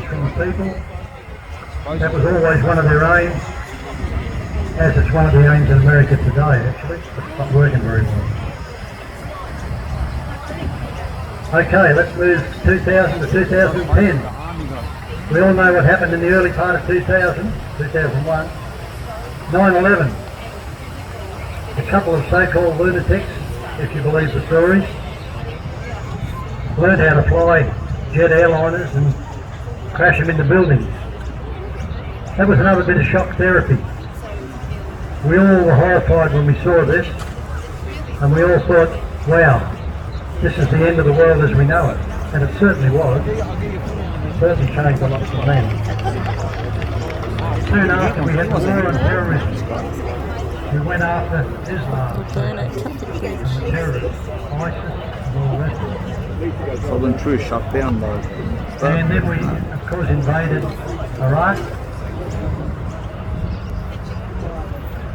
from the people. That was always one of their aims, as it's one of the aims in America today actually, but it's not working very well. Okay, let's move 2000 to 2010. We all know what happened in the early part of 2001. 9/11. A couple of so-called lunatics, if you believe the stories, learned how to fly jet airliners and crash them into buildings. That was another bit of shock therapy. We all were horrified when we saw this, and we all thought, wow, this is the end of the world as we know it. And it certainly was. It certainly changed a lot from then. Soon after, we had the war on terrorism. We went after Islam and the terrorists, ISIS and all the rest of it. Southern True shut down though. And then we, of course, invaded Iraq.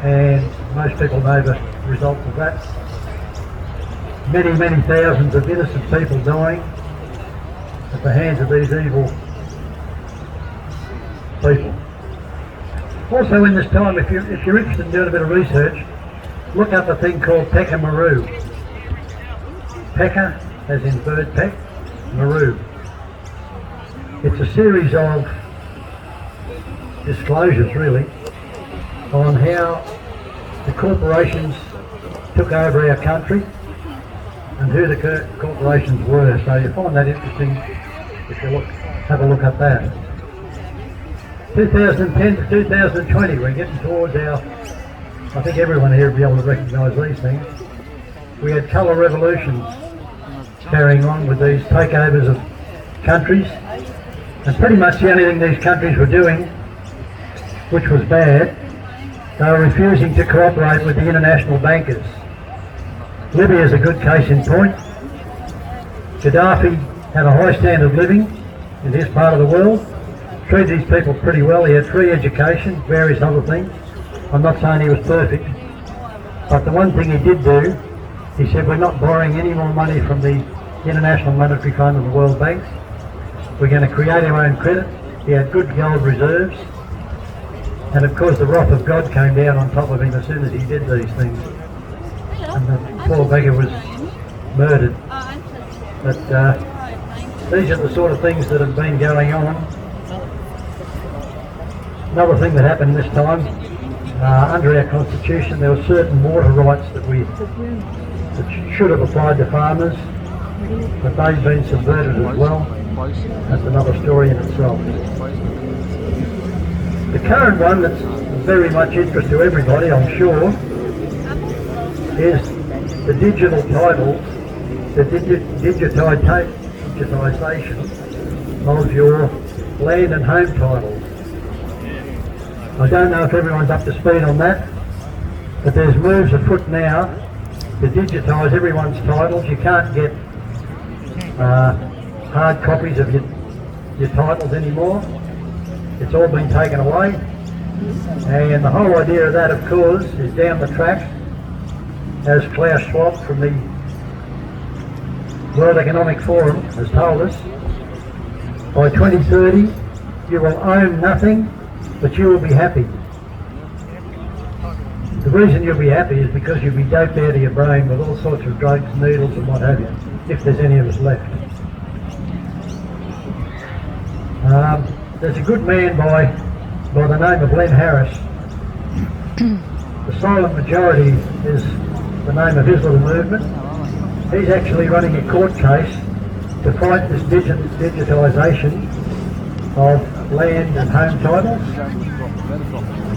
And most people know the result of that. Many, many thousands of innocent people dying at the hands of these evil people. Also in this time, if you're interested in doing a bit of research, look up a thing called Pekka Maru. Pekka, as in bird peck, Maru. It's a series of disclosures really on how the corporations took over our country and who the corporations were. So you find that interesting if you have a look at that. 2010 to 2020, we're getting towards our, I think everyone here will be able to recognise these things. We had colour revolutions carrying on with these takeovers of countries, and pretty much the only thing these countries were doing, which was bad, they were refusing to cooperate with the international bankers. Libya is a good case in point. Gaddafi had a high standard of living in his part of the world, treated these people pretty well. He had free education, various other things. I'm not saying he was perfect, but the one thing he did do, he said, we're not borrowing any more money from the International Monetary Fund and the World Bank. We're going to create our own credit. He had good gold reserves. And of course the wrath of God came down on top of him as soon as he did these things. And the poor beggar was murdered. But these are the sort of things that have been going on. Another thing that happened this time, under our constitution there were certain water rights that should have applied to farmers, but they've been subverted as well. That's another story in itself. The current one that's very much interest to everybody, I'm sure, is the digital titles, the digitisation of your land and home titles. I don't know if everyone's up to speed on that, but there's moves afoot now to digitise everyone's titles. You can't get hard copies of your titles anymore. It's all been taken away, and the whole idea of that, of course, is down the track, as Klaus Schwab from the World Economic Forum has told us, by 2030 you will own nothing, but you will be happy. The reason you'll be happy is because you'll be doped out of your brain with all sorts of drugs, needles and what have you, if there's any of us left. There's a good man by the name of Len Harris. The Silent Majority is the name of his little movement. He's actually running a court case to fight this digitisation of land and home titles.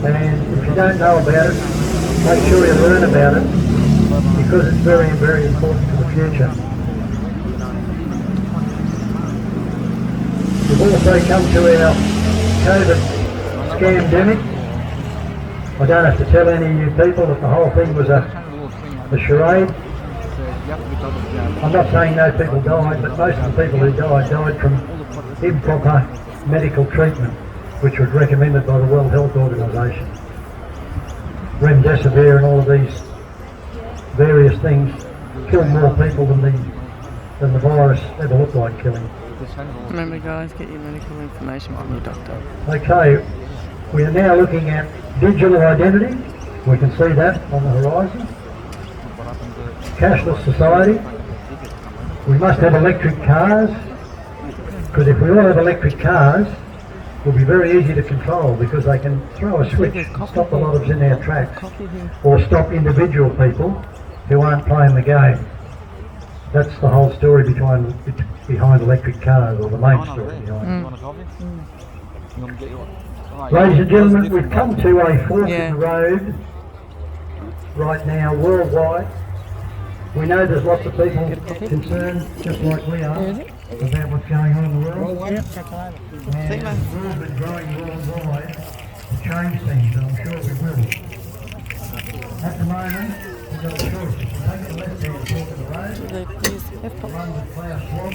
And if you don't know about it, make sure you learn about it, because it's very, very important for the future. We've also come to our COVID scamdemic. I don't have to tell any of you people that the whole thing was a charade. I'm not saying no people died, but most of the people who died from improper medical treatment, which was recommended by the World Health Organisation. Remdesivir and all of these various things kill more people than the virus ever looked like killing. Remember guys, get your medical information from your doctor. Okay, we are now looking at digital identity. We can see that on the horizon. Cashless society. We must have electric cars, because if we all have electric cars, it will be very easy to control, because they can throw a switch and stop the lot of us in their tracks, or stop individual people who aren't playing the game. That's the whole story behind electric cars, or the main story behind it. Ladies and gentlemen, we've come to a fork in the road right now worldwide. We know there's lots of people concerned, just like we are, about what's going on in the world. And the world's been growing worldwide to change things, and I'm sure we will. At the moment, we've got a choice. We can take the left-hand fork of the road, run with Klaus Schwab.